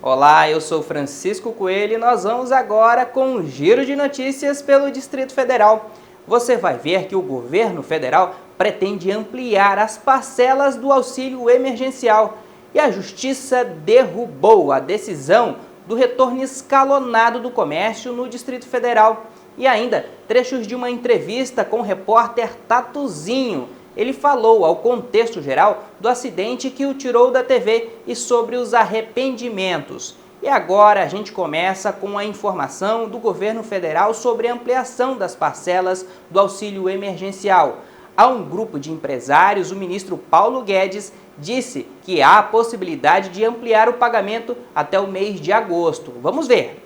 Olá, eu sou Francisco Coelho e nós vamos agora com um giro de notícias pelo Distrito Federal. Você vai ver que o governo federal pretende ampliar as parcelas do auxílio emergencial e a Justiça derrubou a decisão do retorno escalonado do comércio no Distrito Federal. E ainda, trechos de uma entrevista com o repórter Tatuzinho. Ele falou ao contexto geral do acidente que o tirou da TV e sobre os arrependimentos. E agora a gente começa com a informação do governo federal sobre a ampliação das parcelas do auxílio emergencial. A um grupo de empresários, o ministro Paulo Guedes disse que há a possibilidade de ampliar o pagamento até o mês de agosto. Vamos ver.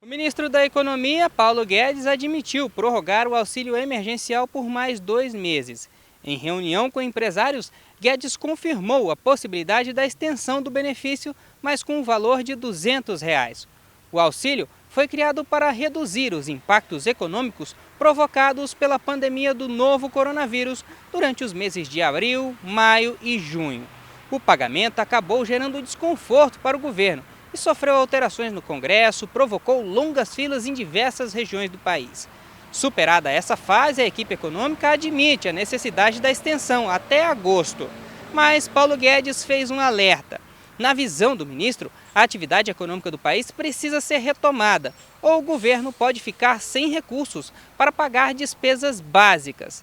O ministro da Economia, Paulo Guedes, admitiu prorrogar o auxílio emergencial por mais 2 meses. Em reunião com empresários, Guedes confirmou a possibilidade da extensão do benefício, mas com um valor de R$ 200. O auxílio foi criado para reduzir os impactos econômicos provocados pela pandemia do novo coronavírus durante os meses de abril, maio e junho. O pagamento acabou gerando desconforto para o governo e sofreu alterações no Congresso, provocou longas filas em diversas regiões do país. Superada essa fase, a equipe econômica admite a necessidade da extensão até agosto. Mas Paulo Guedes fez um alerta. Na visão do ministro, a atividade econômica do país precisa ser retomada, ou o governo pode ficar sem recursos para pagar despesas básicas.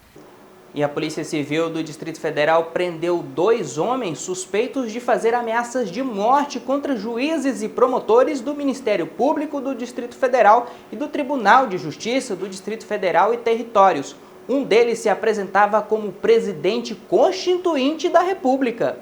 E a Polícia Civil do Distrito Federal prendeu 2 homens suspeitos de fazer ameaças de morte contra juízes e promotores do Ministério Público do Distrito Federal e do Tribunal de Justiça do Distrito Federal e Territórios. Um deles se apresentava como presidente constituinte da República.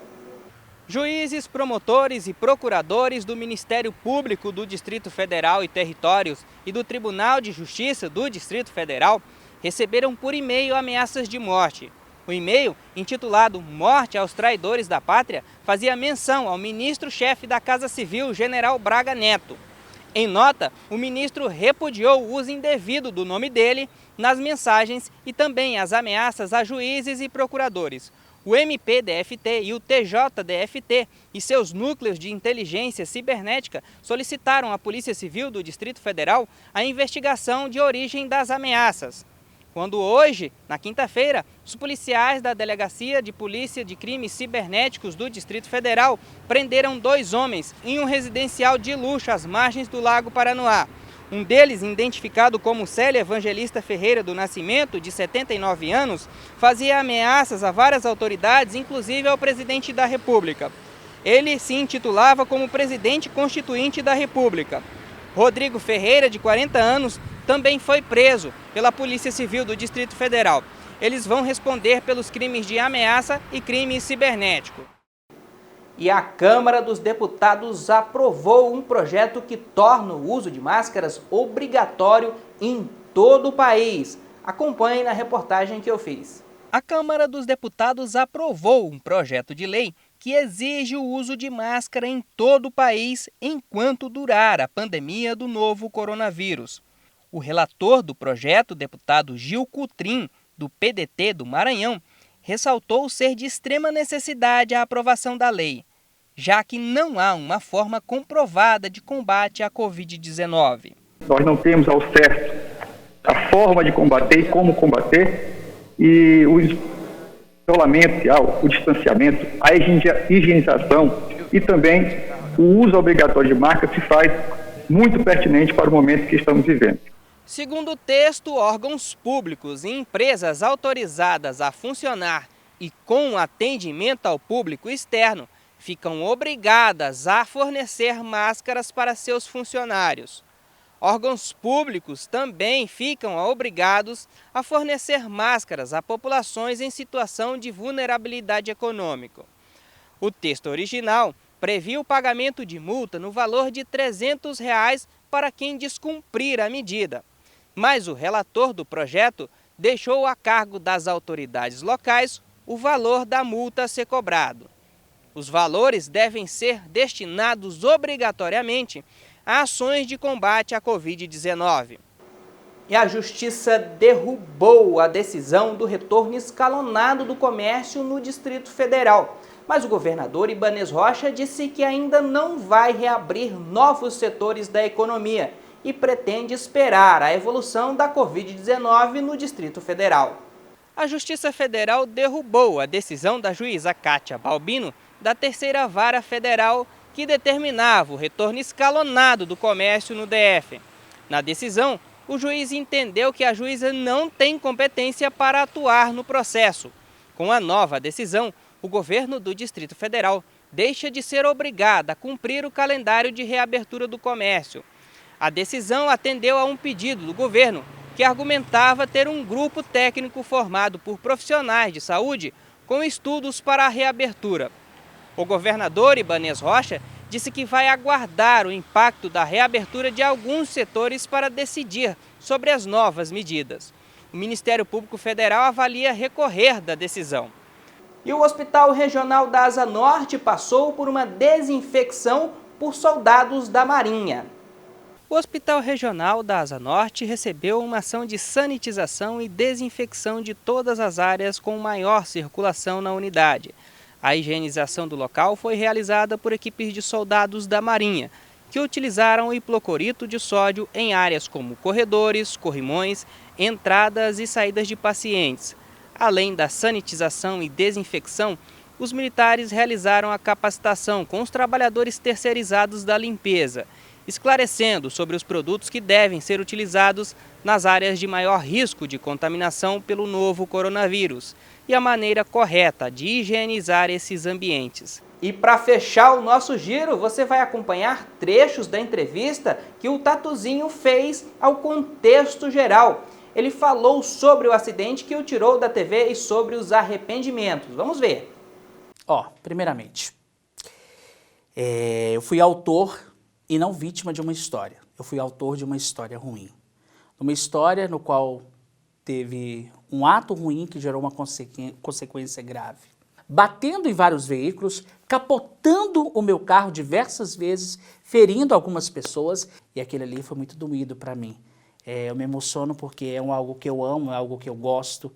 Juízes, promotores e procuradores do Ministério Público do Distrito Federal e Territórios e do Tribunal de Justiça do Distrito Federal receberam por e-mail ameaças de morte. O e-mail, intitulado Morte aos Traidores da Pátria, fazia menção ao ministro-chefe da Casa Civil, General Braga Neto. Em nota, o ministro repudiou o uso indevido do nome dele nas mensagens e também as ameaças a juízes e procuradores. O MPDFT e o TJDFT e seus núcleos de inteligência cibernética solicitaram à Polícia Civil do Distrito Federal a investigação de origem das ameaças. Quando hoje, na quinta-feira, os policiais da Delegacia de Polícia de Crimes Cibernéticos do Distrito Federal prenderam 2 homens em um residencial de luxo às margens do Lago Paranoá. Um deles, identificado como Célio Evangelista Ferreira do Nascimento, de 79 anos, fazia ameaças a várias autoridades, inclusive ao presidente da República. Ele se intitulava como presidente constituinte da República. Rodrigo Ferreira, de 40 anos, também foi preso pela Polícia Civil do Distrito Federal. Eles vão responder pelos crimes de ameaça e crime cibernético. E a Câmara dos Deputados aprovou um projeto que torna o uso de máscaras obrigatório em todo o país. Acompanhe na reportagem que eu fiz. A Câmara dos Deputados aprovou um projeto de lei que exige o uso de máscara em todo o país enquanto durar a pandemia do novo coronavírus. O relator do projeto, deputado Gil Cutrim, do PDT do Maranhão, ressaltou ser de extrema necessidade a aprovação da lei, já que não há uma forma comprovada de combate à Covid-19. Nós não temos ao certo a forma de combater e como combater, e o isolamento social, o distanciamento, a higienização e também o uso obrigatório de máscara se faz muito pertinente para o momento que estamos vivendo. Segundo o texto, órgãos públicos e empresas autorizadas a funcionar e com atendimento ao público externo ficam obrigadas a fornecer máscaras para seus funcionários. Órgãos públicos também ficam obrigados a fornecer máscaras a populações em situação de vulnerabilidade econômica. O texto original previa o pagamento de multa no valor de R$ 300 para quem descumprir a medida. Mas o relator do projeto deixou a cargo das autoridades locais o valor da multa a ser cobrado. Os valores devem ser destinados obrigatoriamente a ações de combate à Covid-19. E a Justiça derrubou a decisão do retorno escalonado do comércio no Distrito Federal. Mas o governador Ibanez Rocha disse que ainda não vai reabrir novos setores da economia e pretende esperar a evolução da Covid-19 no Distrito Federal. A Justiça Federal derrubou a decisão da juíza Kátia Balbino da Terceira Vara Federal que determinava o retorno escalonado do comércio no DF. Na decisão, o juiz entendeu que a juíza não tem competência para atuar no processo. Com a nova decisão, o governo do Distrito Federal deixa de ser obrigado a cumprir o calendário de reabertura do comércio. A decisão atendeu a um pedido do governo que argumentava ter um grupo técnico formado por profissionais de saúde com estudos para a reabertura. O governador Ibanez Rocha disse que vai aguardar o impacto da reabertura de alguns setores para decidir sobre as novas medidas. O Ministério Público Federal avalia recorrer da decisão. E o Hospital Regional da Asa Norte passou por uma desinfecção por soldados da Marinha. O Hospital Regional da Asa Norte recebeu uma ação de sanitização e desinfecção de todas as áreas com maior circulação na unidade. A higienização do local foi realizada por equipes de soldados da Marinha, que utilizaram hipoclorito de sódio em áreas como corredores, corrimões, entradas e saídas de pacientes. Além da sanitização e desinfecção, os militares realizaram a capacitação com os trabalhadores terceirizados da limpeza, esclarecendo sobre os produtos que devem ser utilizados nas áreas de maior risco de contaminação pelo novo coronavírus e a maneira correta de higienizar esses ambientes. E para fechar o nosso giro, você vai acompanhar trechos da entrevista que o Tatuzinho fez ao Contexto Geral. Ele falou sobre o acidente que o tirou da TV e sobre os arrependimentos. Vamos ver. Primeiramente, eu fui autor e não vítima de uma história. Eu fui autor de uma história ruim. Uma história no qual teve um ato ruim que gerou uma consequência grave. Batendo em vários veículos, capotando o meu carro diversas vezes, ferindo algumas pessoas, e aquele ali foi muito doído para mim. Eu me emociono porque é algo que eu amo, é algo que eu gosto,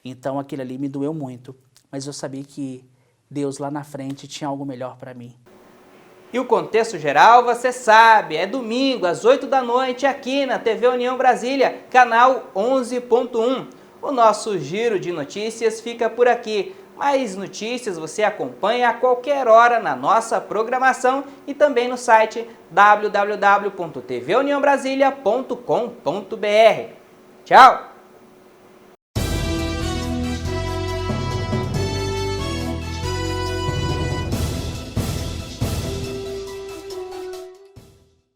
então aquele ali me doeu muito. Mas eu sabia que Deus lá na frente tinha algo melhor para mim. E o Contexto Geral, você sabe, é domingo às 8 da noite aqui na TV União Brasília, canal 11.1. O nosso giro de notícias fica por aqui. Mais notícias você acompanha a qualquer hora na nossa programação e também no site www.tvuniãobrasilia.com.br. Tchau!